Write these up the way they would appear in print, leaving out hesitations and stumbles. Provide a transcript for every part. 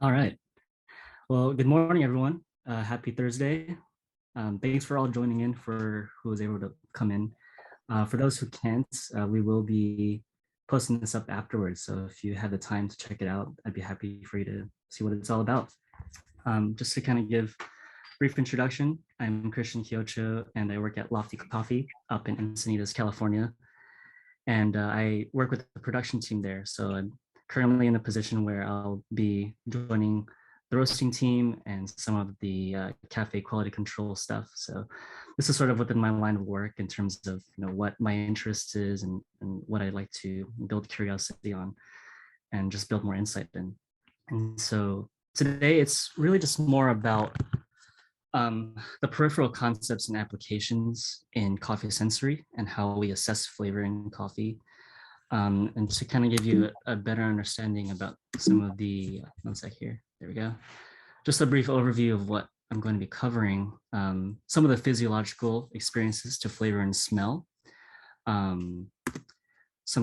All right. Well, good morning, everyone. Happy Thursday. Thanks for all joining in for who was able to come in. For those who can't, we will be posting this up afterwards. So if you have the time to check it out, I'd be happy for you to see what it's all about. Just to kind of give a brief introduction, I'm Christian Quiocho, and I work at Lofty Coffee up in Encinitas, California. And I work with the production team there. So I'm currently in a position where I'll be joining the roasting team and some of the cafe quality control stuff. So this is sort of within my line of work in terms of what my interest is and what I'd like to build curiosity on and just build more insight in. And so today it's really just more about the peripheral concepts and applications in coffee sensory and how we assess flavor in coffee. And to kind of give you a better understanding about some of the, one sec here, there we go. Just a brief overview of what I'm going to be covering. Some of the physiological experiences to flavor and smell, some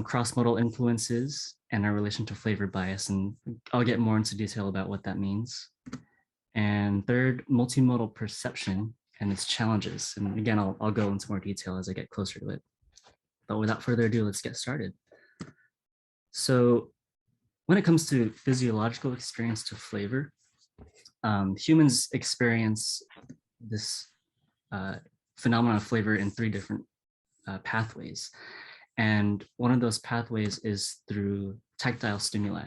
cross-modal influences and our relation to flavor bias. And I'll get more into detail about what that means. And third, multimodal perception and its challenges. And again, I'll go into more detail as I get closer to it. But without further ado, let's get started. So when it comes to physiological experience to flavor, humans experience this phenomenon of flavor in three different pathways. And one of those pathways is through tactile stimuli.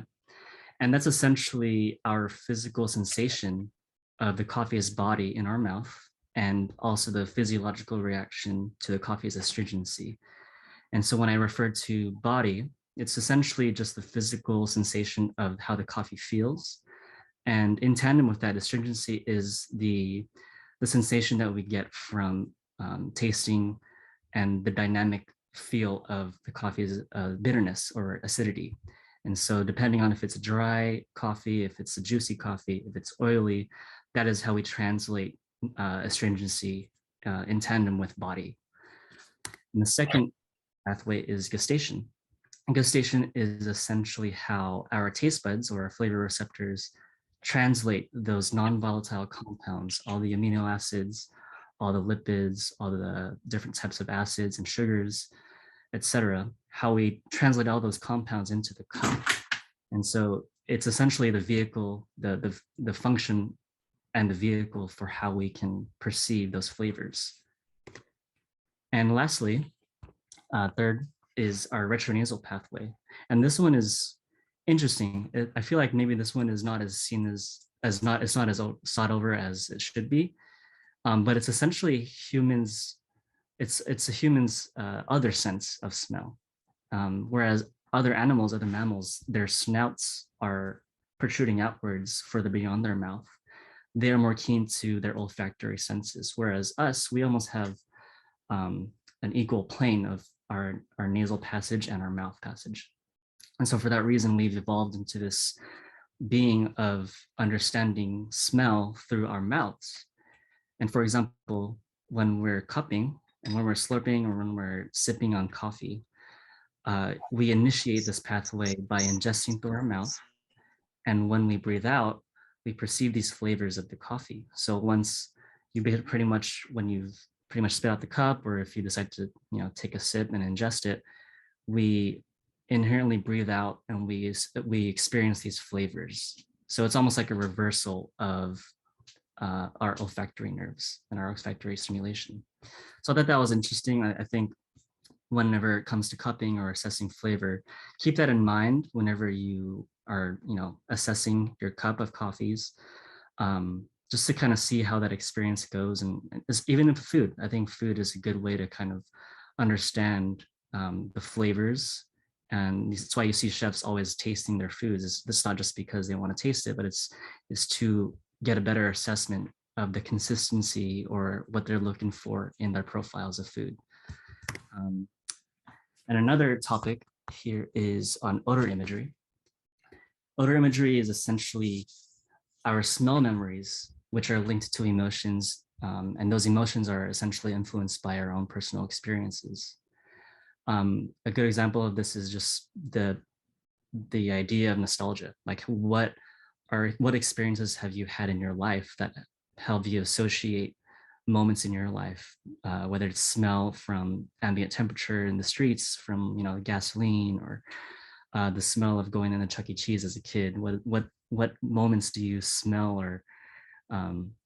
And that's essentially our physical sensation of the coffee's body in our mouth, and also the physiological reaction to the coffee's astringency. And so when I refer to body, it's essentially just the physical sensation of how the coffee feels. And in tandem with that, astringency is the sensation that we get from tasting and the dynamic feel of the coffee's bitterness or acidity. And so depending on if it's a dry coffee, if it's a juicy coffee, if it's oily, that is how we translate astringency in tandem with body. And the second pathway is gustation. And gustation is essentially how our taste buds or our flavor receptors translate those non-volatile compounds, all the amino acids, all the lipids, all the different types of acids and sugars, etc., how we translate all those compounds into the cup. And so it's essentially the vehicle, the function and the vehicle for how we can perceive those flavors. And lastly, third is our retronasal pathway. And this one is interesting. I feel like maybe this one is not as seen as not as sought over as it should be. But it's essentially humans, it's a human's other sense of smell. Whereas other animals, other mammals, their snouts are protruding outwards further beyond their mouth. They are more keen to their olfactory senses, whereas us, we almost have an equal plane of our nasal passage and our mouth passage. And so for that reason, we've evolved into this being of understanding smell through our mouths. And for example, when we're cupping and when we're slurping or when we're sipping on coffee, we initiate this pathway by ingesting through our mouth. And when we breathe out, we perceive these flavors of the coffee. So once you pretty much, when you've pretty much spit out the cup, or if you decide to take a sip and ingest it, we inherently breathe out and we experience these flavors. So it's almost like a reversal of our olfactory nerves and our olfactory stimulation. So I thought that was interesting. I think whenever it comes to cupping or assessing flavor, keep that in mind whenever you are assessing your cup of coffees, just to kind of see how that experience goes. And even in food, I think food is a good way to kind of understand the flavors. And that's why you see chefs always tasting their foods. It's not just because they want to taste it, but it's to get a better assessment of the consistency or what they're looking for in their profiles of food. And another topic here is on odor imagery. Odor imagery is essentially our smell memories, which are linked to emotions. And those emotions are essentially influenced by our own personal experiences. A good example of this is just the idea of nostalgia, like what or what experiences have you had in your life that help you associate moments in your life, whether it's smell from ambient temperature in the streets, from gasoline, or the smell of going into Chuck E. Cheese as a kid. What moments do you smell, or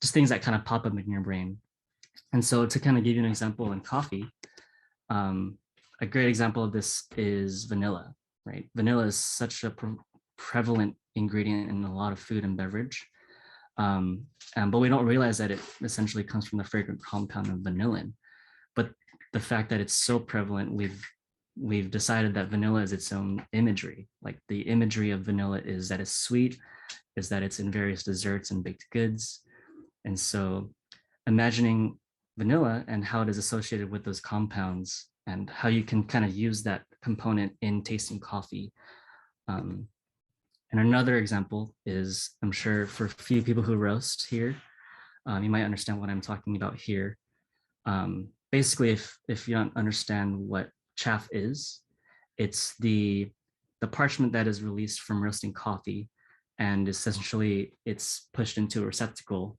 just things that kind of pop up in your brain? And so to kind of give you an example in coffee, um, a great example of this is vanilla, right? Vanilla is such a prevalent ingredient in a lot of food and beverage. But we don't realize that it essentially comes from the fragrant compound of vanillin. But the fact that it's so prevalent, we've decided that vanilla is its own imagery. Like the imagery of vanilla is that it's sweet, is that it's in various desserts and baked goods. And so imagining vanilla and how it is associated with those compounds and how you can kind of use that component in tasting coffee. Um, and another example is, I'm sure for a few people who roast here, you might understand what I'm talking about here. Basically, if you don't understand what chaff is, it's the parchment that is released from roasting coffee, and essentially it's pushed into a receptacle,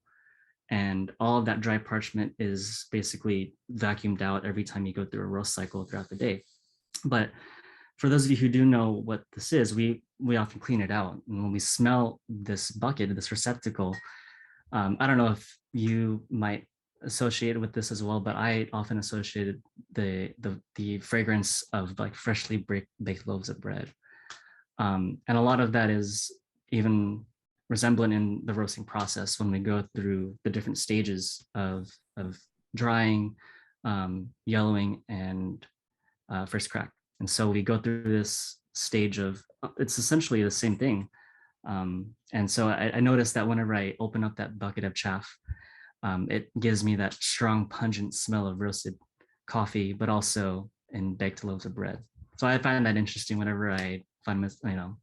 and all of that dry parchment is basically vacuumed out every time you go through a roast cycle throughout the day. But for those of you who do know what this is, we often clean it out. And when we smell this bucket, this receptacle, I don't know if you might associate with this as well, but I often associated the fragrance of like freshly baked loaves of bread. And a lot of that is even resemblant in the roasting process when we go through the different stages of drying, yellowing, and first crack. And so we go through this stage of, it's essentially the same thing. And so I noticed that whenever I open up that bucket of chaff, it gives me that strong, pungent smell of roasted coffee, but also in baked loaves of bread. So I find that interesting whenever I find myself,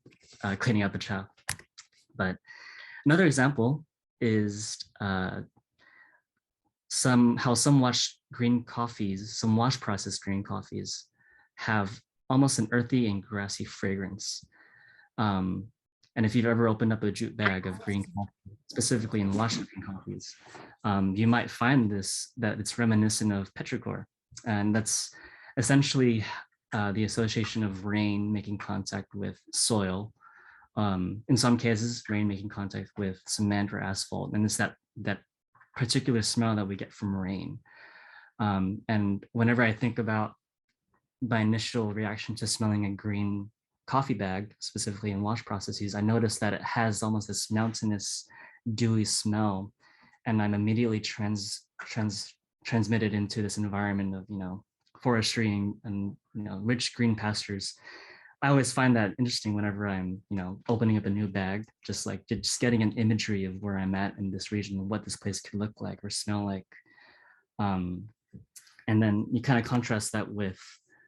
cleaning out the chaff. But another example is some wash green coffees, some wash processed green coffees have almost an earthy and grassy fragrance. Um, and if you've ever opened up a jute bag of green coffee, specifically in washed green coffees, you might find that it's reminiscent of petrichor. And that's essentially the association of rain making contact with soil. In some cases, rain making contact with cement or asphalt. And it's that particular smell that we get from rain. And whenever I think about my initial reaction to smelling a green coffee bag, specifically in wash processes, I noticed that it has almost this mountainous, dewy smell, and I'm immediately transmitted into this environment of forestry and rich green pastures. I always find that interesting whenever I'm opening up a new bag, just getting an imagery of where I'm at in this region, what this place could look like or smell like. And then you kind of contrast that with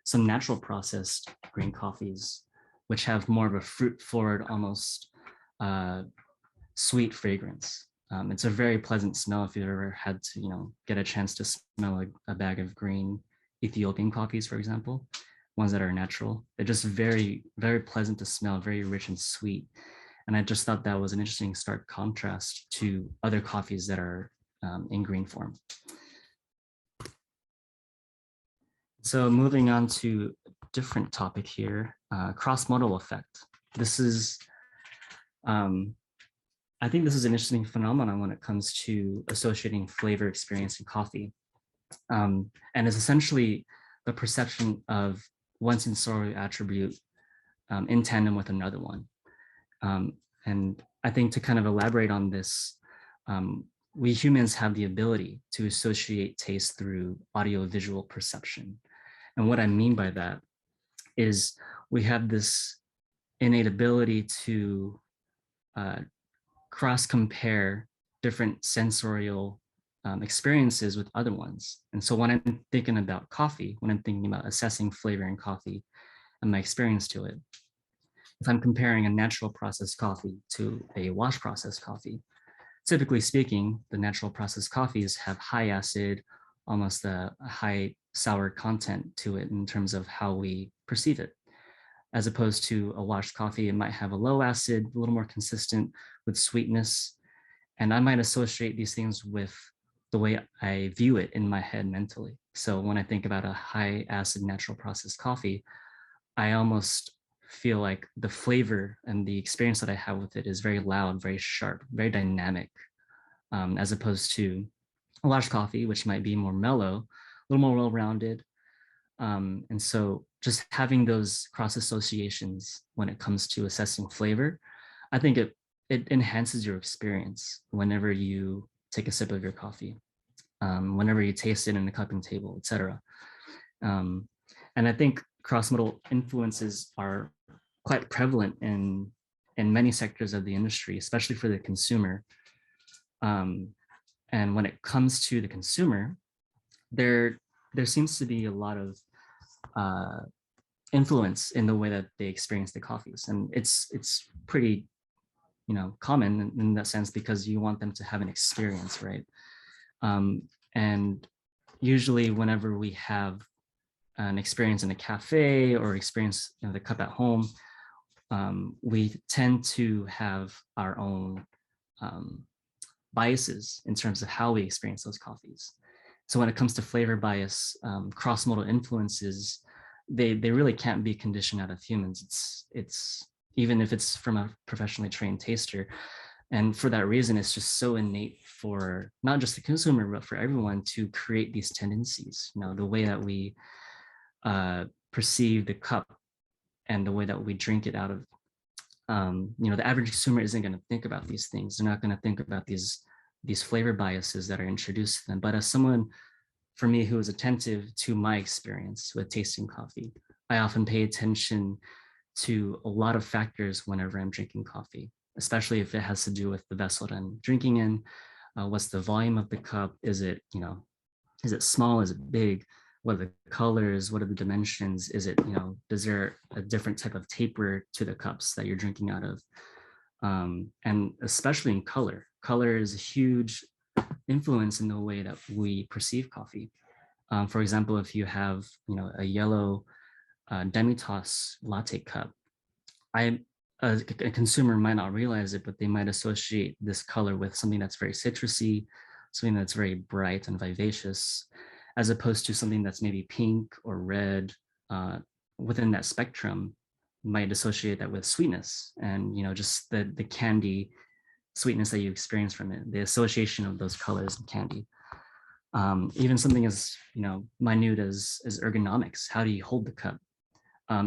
some natural processed green coffees, which have more of a fruit forward, almost sweet fragrance. It's a very pleasant smell if you've ever had to, get a chance to smell a bag of green Ethiopian coffees, for example, ones that are natural. They're just very, very pleasant to smell, very rich and sweet. And I just thought that was an interesting stark contrast to other coffees that are in green form. So moving on to a different topic here, cross-modal effect. This is, I think this is an interesting phenomenon when it comes to associating flavor experience in coffee. And it's essentially the perception of one sensorial attribute in tandem with another one. And I think to kind of elaborate on this, we humans have the ability to associate taste through audio-visual perception. And what I mean by that is we have this innate ability to cross-compare different sensorial experiences with other ones. And so when I'm thinking about coffee, when I'm thinking about assessing flavor in coffee and my experience to it, if I'm comparing a natural processed coffee to a wash processed coffee, typically speaking, the natural processed coffees have high acid, almost a high sour content to it in terms of how we perceive it. as opposed to a washed coffee. It might have a low acid, a little more consistent with sweetness. And I might associate these things with the way I view it in my head mentally. So when I think about a high acid natural processed coffee, I almost feel like the flavor and the experience that I have with it is very loud, very sharp, very dynamic, as opposed to a washed coffee, which might be more mellow, a little more well-rounded. And so just having those cross associations when it comes to assessing flavor, I think it enhances your experience whenever you take a sip of your coffee, whenever you taste it in the cupping table, etc. And I think cross-modal influences are quite prevalent in many sectors of the industry, especially for the consumer. And when it comes to the consumer, there there seems to be a lot of uh, influence in the way that they experience the coffees, and it's pretty common in that sense because you want them to have an experience, right? And usually, whenever we have an experience in a cafe or experience the cup at home, we tend to have our own biases in terms of how we experience those coffees. So when it comes to flavor bias, cross-modal influences, they really can't be conditioned out of humans. It's even if it's from a professionally trained taster. And for that reason, it's just so innate for not just the consumer, but for everyone to create these tendencies. The way that we perceive the cup and the way that we drink it out of. The average consumer isn't going to think about these things. They're not going to think about these flavor biases that are introduced to them. But as someone, for me, who is attentive to my experience with tasting coffee, I often pay attention to a lot of factors whenever I'm drinking coffee, especially if it has to do with the vessel that I'm drinking in. What's the volume of the cup? Is it small? Is it big? What are the colors? What are the dimensions? Is it, is there a different type of taper to the cups that you're drinking out of? And especially in color. Color is a huge influence in the way that we perceive coffee. For example, if you have, a yellow demi-tasse latte cup, a consumer might not realize it, but they might associate this color with something that's very citrusy, something that's very bright and vivacious, as opposed to something that's maybe pink or red. Within that spectrum, might associate that with sweetness and just the candy sweetness that you experience from it, the association of those colors and candy. Even something as minute as ergonomics. How do you hold the cup?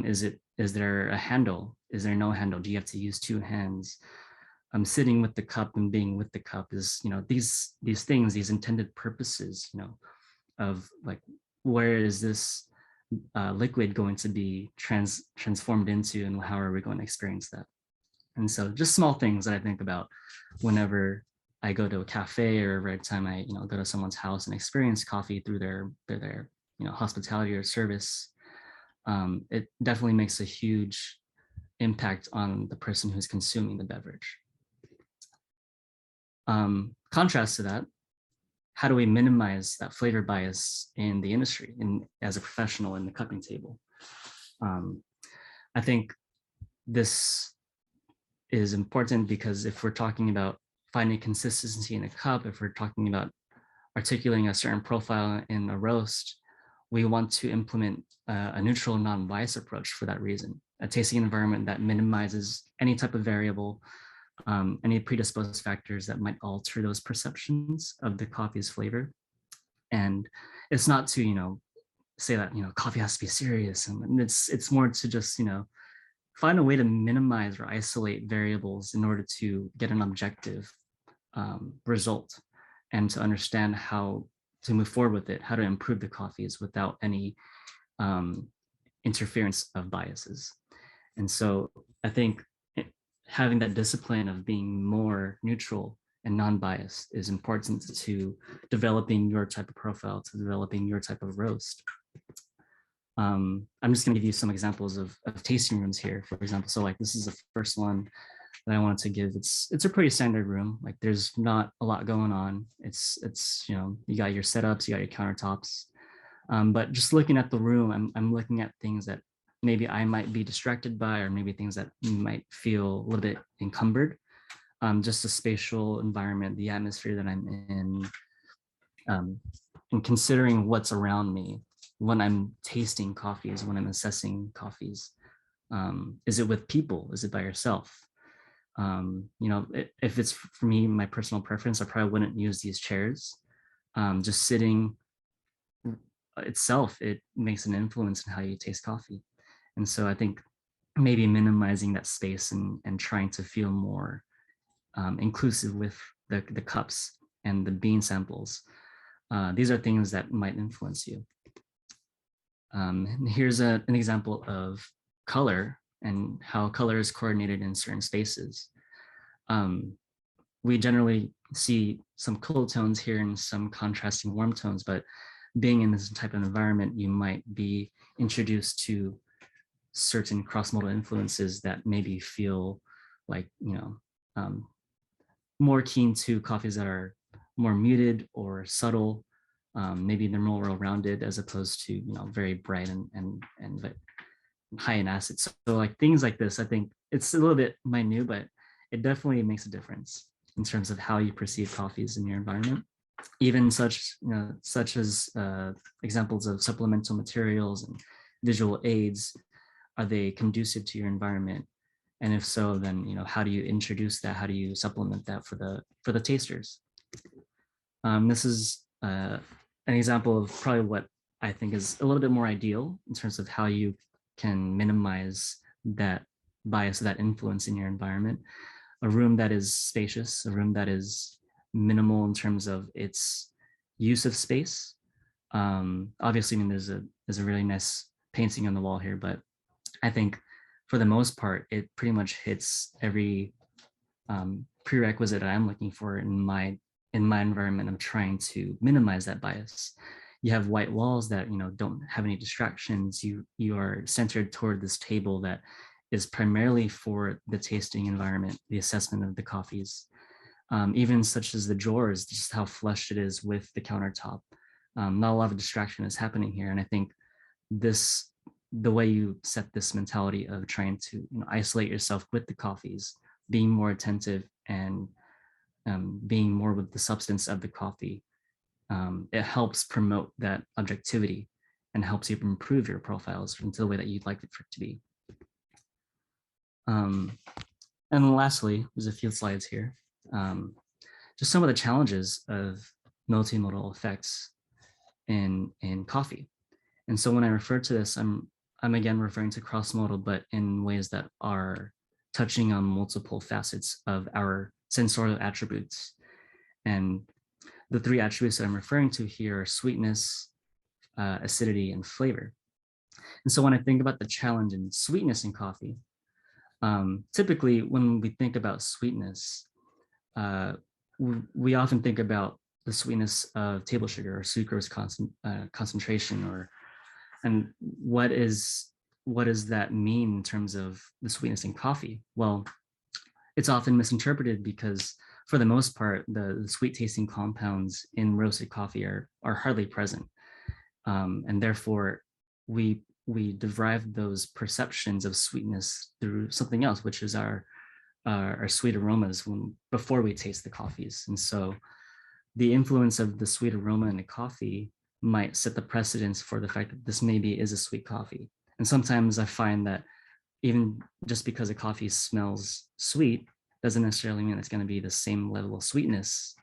Is there a handle? Is there no handle? Do you have to use two hands? Sitting with the cup and being with the cup is these things, these intended purposes, of like, where is this liquid going to be transformed into, and how are we going to experience that? And so just small things that I think about whenever I go to a cafe or every time I go to someone's house and experience coffee through their hospitality or service. It definitely makes a huge impact on the person who's consuming the beverage. Contrast to that, how do we minimize that flavor bias in the industry and as a professional in the cupping table? I think this is important because if we're talking about finding consistency in a cup, if we're talking about articulating a certain profile in a roast, we want to implement a neutral, non-biased approach for that reason. A tasting environment that minimizes any type of variable, any predisposed factors that might alter those perceptions of the coffee's flavor. And it's not to, say that, coffee has to be serious. And it's more to just, find a way to minimize or isolate variables in order to get an objective result and to understand how to move forward with it, how to improve the coffees without any interference of biases. And so I think having that discipline of being more neutral and non-biased is important to developing your type of profile, to developing your type of roast. I'm just going to give you some examples of tasting rooms here, for example. So like this is the first one that I wanted to give. It's a pretty standard room. Like there's not a lot going on. It's you got your setups, you got your countertops. But just looking at the room, I'm looking at things that maybe I might be distracted by, or maybe things that might feel a little bit encumbered. Just the spatial environment, the atmosphere that I'm in, and considering what's around me when I'm tasting coffees, when I'm assessing coffees. Is it with people? Is it by yourself? If it's for me, my personal preference, I probably wouldn't use these chairs. Just sitting itself, it makes an influence in how you taste coffee. And so I think maybe minimizing that space and trying to feel more inclusive with the cups and the bean samples. These are things that might influence you. Here's an example of color and how color is coordinated in certain spaces. We generally see some cool tones here and some contrasting warm tones, but being in this type of environment, you might be introduced to certain cross-modal influences that maybe feel like, more keen to coffees that are more muted or subtle. Maybe they're more well-rounded as opposed to, very bright and high in acid. So like things like this, I think it's a little bit minute, but it definitely makes a difference in terms of how you perceive coffees in your environment. Even such as examples of supplemental materials and visual aids, are they conducive to your environment? And if so, then how do you introduce that? How do you supplement that for the tasters? This is an example of probably what I think is a little bit more ideal in terms of how you can minimize that bias, that influence in your environment. A room that is spacious, a room that is minimal in terms of its use of space. Obviously, I mean, there's a really nice painting on the wall here, but I think for the most part, it pretty much hits every prerequisite that I'm looking for in my environment. I'm trying to minimize that bias. You have white walls that don't have any distractions. You are centered toward this table that is primarily for the tasting environment, the assessment of the coffees. Even such as the drawers, just how flushed it is with the countertop. Not a lot of distraction is happening here, and I think the way you set this mentality of trying to isolate yourself with the coffees, being more attentive and being more with the substance of the coffee, it helps promote that objectivity and helps you improve your profiles into the way that you'd like it for it to be. And lastly, there's a few slides here. Just some of the challenges of multimodal effects in coffee. And so when I refer to this, I'm again referring to cross-modal, but in ways that are touching on multiple facets of our sensorial attributes. And the three attributes that I'm referring to here are sweetness, acidity, and flavor. And so when I think about the challenge in sweetness in coffee, typically when we think about sweetness, we often think about the sweetness of table sugar or sucrose concentration, and what does that mean in terms of the sweetness in coffee? Well, it's often misinterpreted because for the most part, the sweet tasting compounds in roasted coffee are hardly present. And therefore we derive those perceptions of sweetness through something else, which is our sweet aromas before we taste the coffees. And so the influence of the sweet aroma in the coffee might set the precedence for the fact that this maybe is a sweet coffee. And sometimes I find that even just because a coffee smells sweet doesn't necessarily mean it's going to be the same level of sweetness.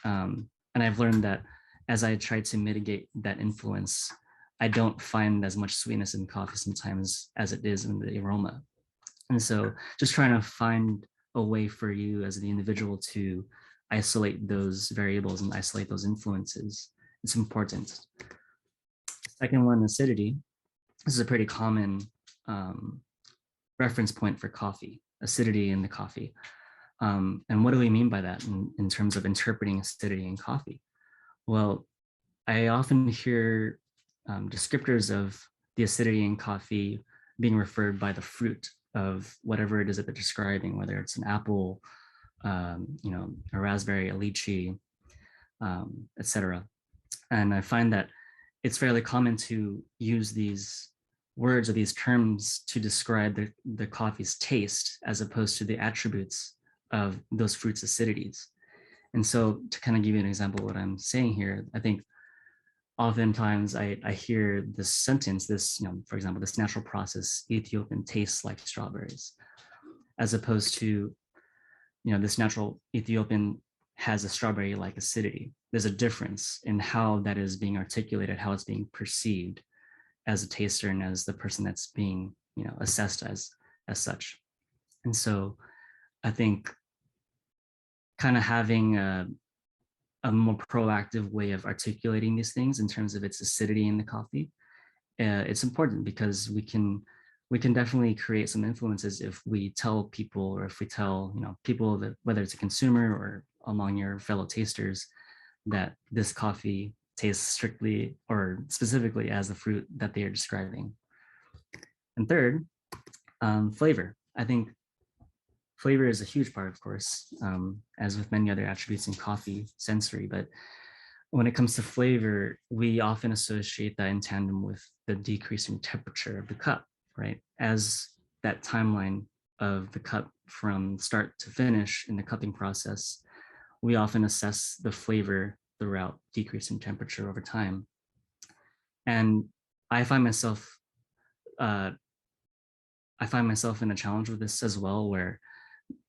And I've learned that as I try to mitigate that influence, I don't find as much sweetness in coffee sometimes as it is in the aroma. And so just trying to find a way for you as the individual to isolate those variables and isolate those influences, it's important. Second one, acidity. This is a pretty common reference point for coffee, acidity in the coffee. And what do we mean by that in terms of interpreting acidity in coffee? Well, I often hear descriptors of the acidity in coffee being referred by the fruit of whatever it is that they're describing, whether it's an apple, a raspberry, a lychee, etc. And I find that it's fairly common to use these words or these terms to describe the coffee's taste as opposed to the attributes of those fruits' acidities. And so to kind of give you an example of what I'm saying here, I think oftentimes I hear this sentence, this, for example, this natural process Ethiopian tastes like strawberries, as opposed to, this natural Ethiopian has a strawberry-like acidity. There's a difference in how that is being articulated, how it's being perceived as a taster and as the person that's being, assessed as such. And so I think kind of having a more proactive way of articulating these things in terms of its acidity in the coffee, it's important because we can definitely create some influences if we tell people, or if we tell people that whether it's a consumer or among your fellow tasters, that this coffee tastes strictly or specifically as the fruit that they are describing. And third, flavor. I think flavor is a huge part, of course, as with many other attributes in coffee, sensory, but when it comes to flavor, we often associate that in tandem with the decreasing temperature of the cup, right? As that timeline of the cup from start to finish in the cupping process, we often assess the flavor throughout decreasing temperature over time. And I find myself uh, in a challenge with this as well, where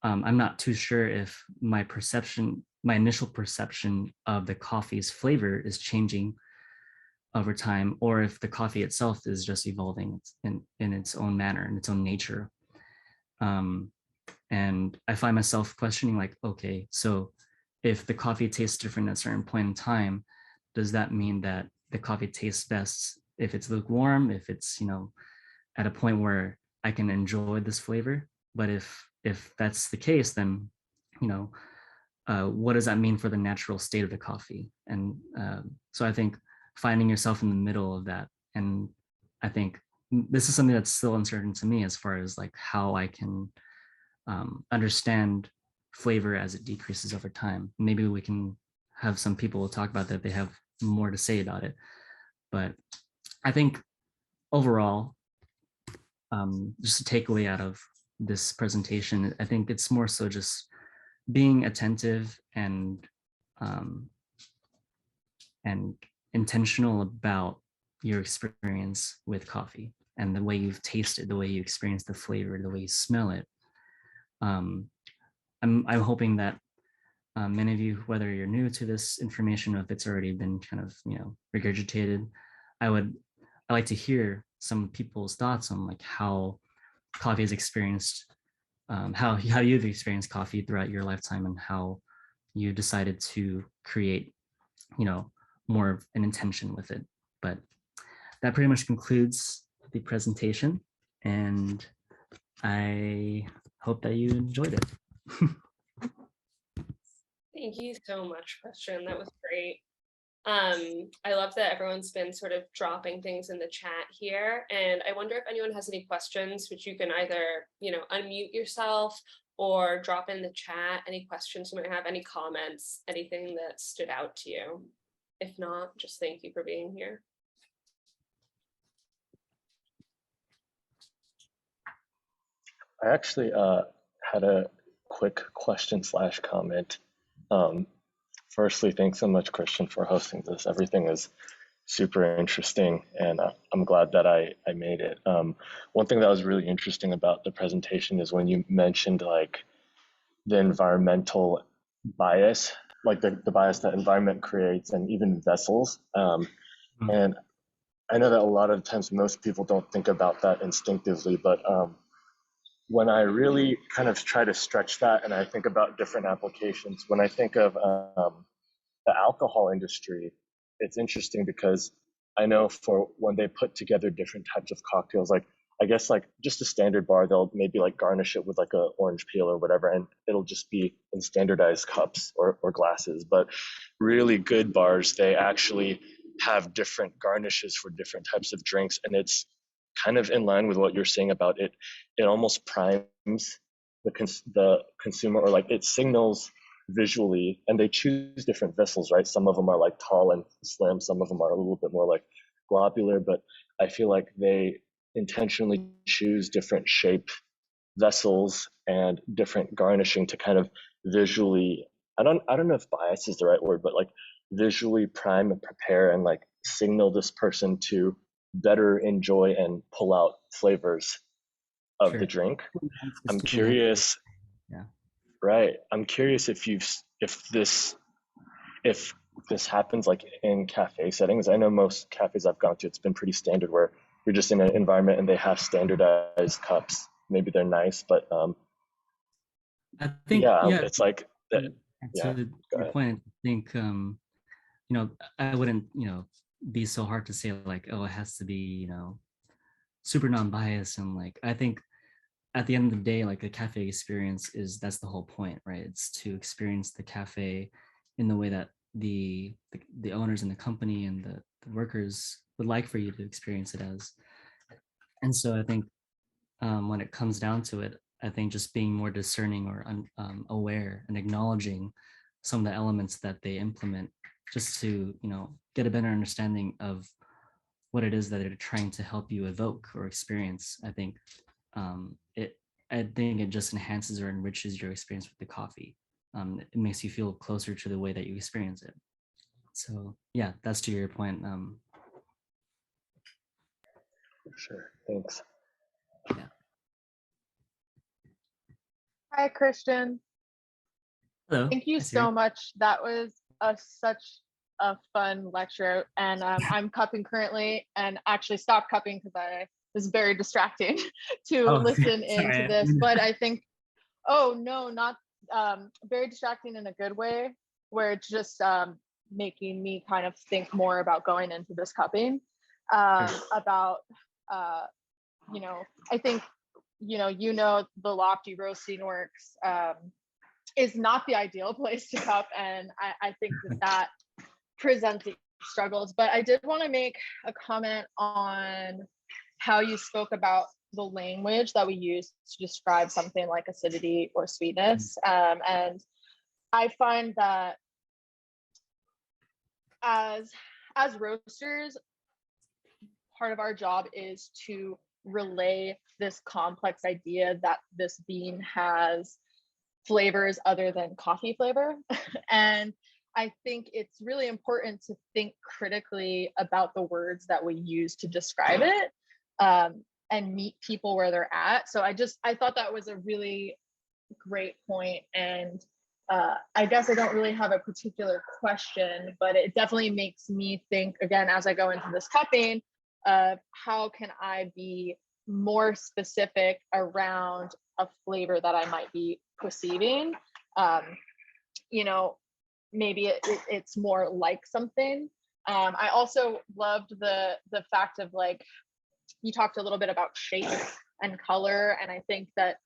I'm not too sure if my initial perception of the coffee's flavor is changing over time, or if the coffee itself is just evolving in its own manner, in its own nature. And I find myself questioning, like, okay, so if the coffee tastes different at a certain point in time, does that mean that the coffee tastes best if it's lukewarm, if it's, at a point where I can enjoy this flavor? But if that's the case, then, what does that mean for the natural state of the coffee? And so I think finding yourself in the middle of that, and I think this is something that's still uncertain to me as far as like how I can understand flavor as it decreases over time. Maybe we can have some people talk about that, they have more to say about it. But I think overall, just a takeaway out of this presentation, I think it's more so just being attentive and intentional about your experience with coffee and the way you've tasted, the way you experience the flavor, the way you smell it. I'm hoping that many of you, whether you're new to this information or if it's already been kind of regurgitated, I like to hear some people's thoughts on like how coffee is experienced, how you've experienced coffee throughout your lifetime, and how you decided to create more of an intention with it. But that pretty much concludes the presentation, and I hope that you enjoyed it. Thank you so much, Christian. That was great. I love that everyone's been sort of dropping things in the chat here, and I wonder if anyone has any questions, which you can either, unmute yourself or drop in the chat. Any questions you might have, any comments, anything that stood out to you. If not, just thank you for being here. I actually had a quick question / comment. Firstly, thanks so much, Christian, for hosting this. Everything is super interesting, and I'm glad that I made it. One thing that was really interesting about the presentation is when you mentioned like the environmental bias, like the bias that environment creates, and even vessels. And I know that a lot of times most people don't think about that instinctively, but when I really kind of try to stretch that and I think about different applications, when I think of the alcohol industry, it's interesting because I know for when they put together different types of cocktails, like I guess like just a standard bar, they'll maybe like garnish it with like a orange peel or whatever, and it'll just be in standardized cups or glasses. But really good bars, they actually have different garnishes for different types of drinks, and it's kind of in line with what you're saying about it. It almost primes the consumer, or like it signals visually, and they choose different vessels, right? Some of them are like tall and slim, some of them are a little bit more like globular, but I feel like they intentionally choose different shape vessels and different garnishing to kind of visually, I don't know if bias is the right word, but like visually prime and prepare and like signal this person to better enjoy and pull out flavors of the Sure. drink. It's I'm to enhance it. curious, Yeah. right? I'm curious if this happens like in cafe settings. I know most cafes I've gone to, it's been pretty standard where you're just in an environment and they have standardized cups. Maybe they're nice, but I think, yeah, yeah, it's like that. and Yeah, to go your ahead. point, I think, I wouldn't, be so hard to say like, oh, it has to be, super non-biased. And like, I think at the end of the day, like a cafe experience that's the whole point, right? It's to experience the cafe in the way that the owners and the company and the workers would like for you to experience it as. And so I think when it comes down to it, I think just being more discerning or aware and acknowledging some of the elements that they implement, just to get a better understanding of what it is that they're trying to help you evoke or experience. It I think it just enhances or enriches your experience with the coffee. It makes you feel closer to the way that you experience it. So yeah, that's to your point. Sure, thanks. Yeah. Hi, Christian. Hello. Thank you Hi, Siri. so much. That was such a fun lecture. And I'm cupping currently and actually stopped cupping because I was very distracting to Oh, listen sorry. into this. But I think, oh, no, not very distracting in a good way, where it's just making me kind of think more about going into this cupping, about, I think, the lofty roasting works is not the ideal place to cup. And I think that presents struggles. But I did want to make a comment on how you spoke about the language that we use to describe something like acidity or sweetness. And I find that as roasters, part of our job is to relay this complex idea that this bean has flavors other than coffee flavor. And I think it's really important to think critically about the words that we use to describe it, and meet people where they're at. So I thought that was a really great point. And I guess I don't really have a particular question, but it definitely makes me think again, as I go into this cupping, how can I be more specific around a flavor that I might be perceiving? Maybe it's more like something. I also loved the fact of, like, you talked a little bit about shape and color, and I think that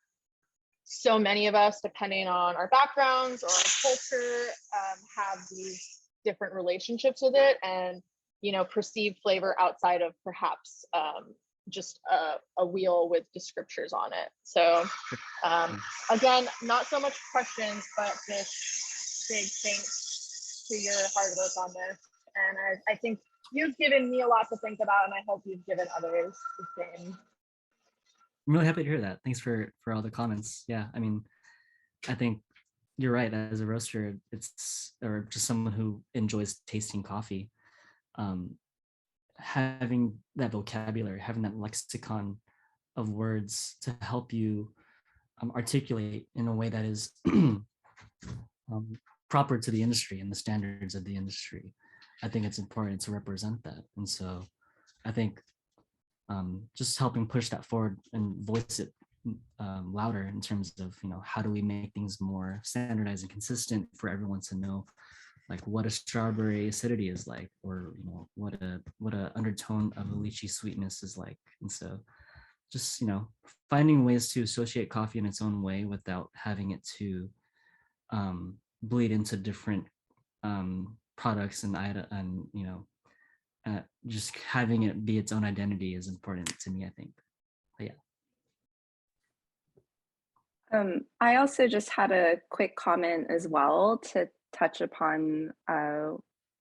so many of us, depending on our backgrounds or our culture, have these different relationships with it, and perceive flavor outside of perhaps just a wheel with descriptors on it. So again, not so much questions, but just big thanks to your hard work on this. And I think you've given me a lot to think about, and I hope you've given others the same. I'm really happy to hear that. Thanks for all the comments. Yeah, I mean, I think you're right. As a roaster, or just someone who enjoys tasting coffee, having that vocabulary, having that lexicon of words to help you articulate in a way that is proper to the industry and the standards of the industry. I think it's important to represent that. And so I think just helping push that forward and voice it louder in terms of, how do we make things more standardized and consistent for everyone to know, like, what a strawberry acidity is like, or what a undertone of a lychee sweetness is like. And so just finding ways to associate coffee in its own way without having it to bleed into different products and just having it be its own identity is important to me, I think. But yeah. I also just had a quick comment as well to touch upon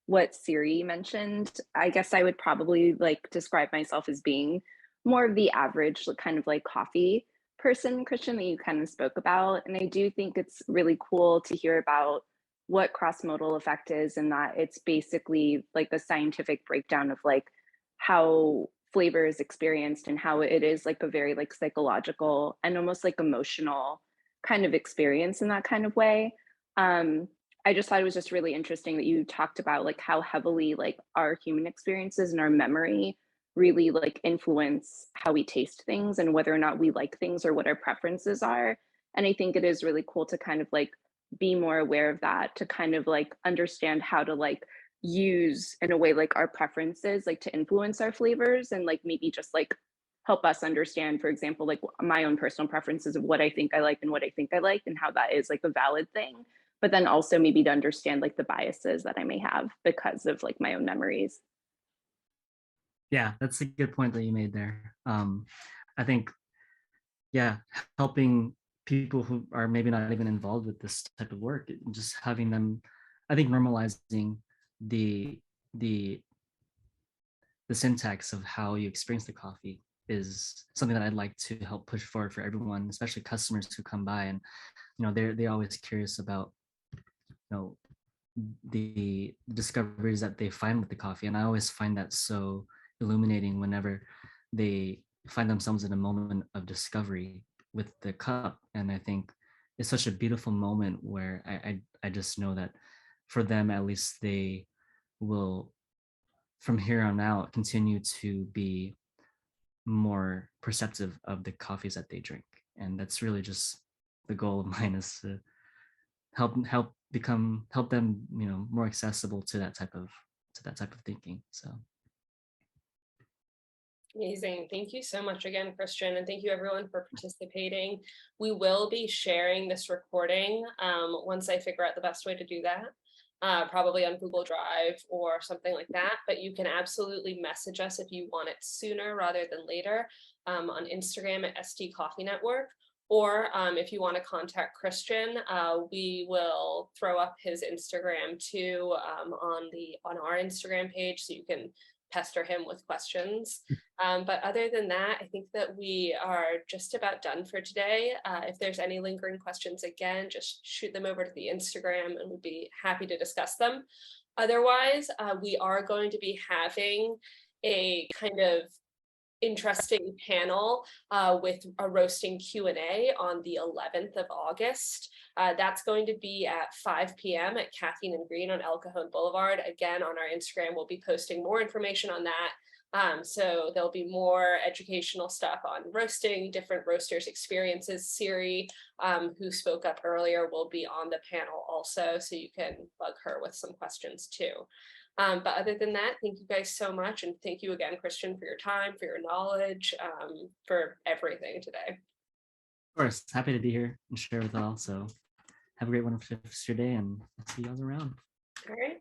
what Siri mentioned. I guess I would probably describe myself as being more of the average kind of like coffee person, Christian, that you kind of spoke about. And I do think it's really cool to hear about what cross-modal effect is, and that it's basically like the scientific breakdown of like how flavor is experienced and how it is like a very like psychological and almost like emotional kind of experience in that kind of way. Um, I just thought it was just really interesting that you talked about like how heavily like our human experiences and our memory really like influence how we taste things and whether or not we like things or what our preferences are. And I think it is really cool to kind of like be more aware of that, to kind of like understand how to like use in a way like our preferences like to influence our flavors, and like maybe just like help us understand, for example, like my own personal preferences of what I think I like and what I think I like and how that is like a valid thing, but then also maybe to understand like the biases that I may have because of like my own memories. Yeah, that's a good point that you made there. I think, yeah, helping people who are maybe not even involved with this type of work, just having them, I think normalizing the the the syntax of how you experience the coffee is something that I'd like to help push forward for everyone, especially customers who come by and they're always curious about know the discoveries that they find with the coffee, and I always find that so illuminating whenever they find themselves in a moment of discovery with the cup. And I think it's such a beautiful moment where I just know that for them at least, they will from here on out continue to be more perceptive of the coffees that they drink. And that's really just the goal of mine, is to help them more accessible to that type of thinking. So Amazing. Thank you so much again, Christian, and thank you everyone for participating. We will be sharing this recording once I figure out the best way to do that, probably on Google Drive or something like that, but you can absolutely message us if you want it sooner rather than later on Instagram at ST Coffee Network. Or if you want to contact Christian, we will throw up his Instagram too on our Instagram page, so you can pester him with questions. But other than that, I think that we are just about done for today. If there's any lingering questions, again, just shoot them over to the Instagram and we'd be happy to discuss them. Otherwise, we are going to be having a kind of interesting panel with a roasting Q&A on the 11th of August. That's going to be at 5 p.m. at Caffeine and Green on El Cajon Boulevard. Again, on our Instagram, we'll be posting more information on that. So there'll be more educational stuff on roasting, different roasters' experiences. Siri, who spoke up earlier, will be on the panel also, so you can bug her with some questions too. But other than that, thank you guys so much. And thank you again, Christian, for your time, for your knowledge, for everything today. of course, happy to be here and share with all. So have a great one for your day, and I'll see you guys around. All right.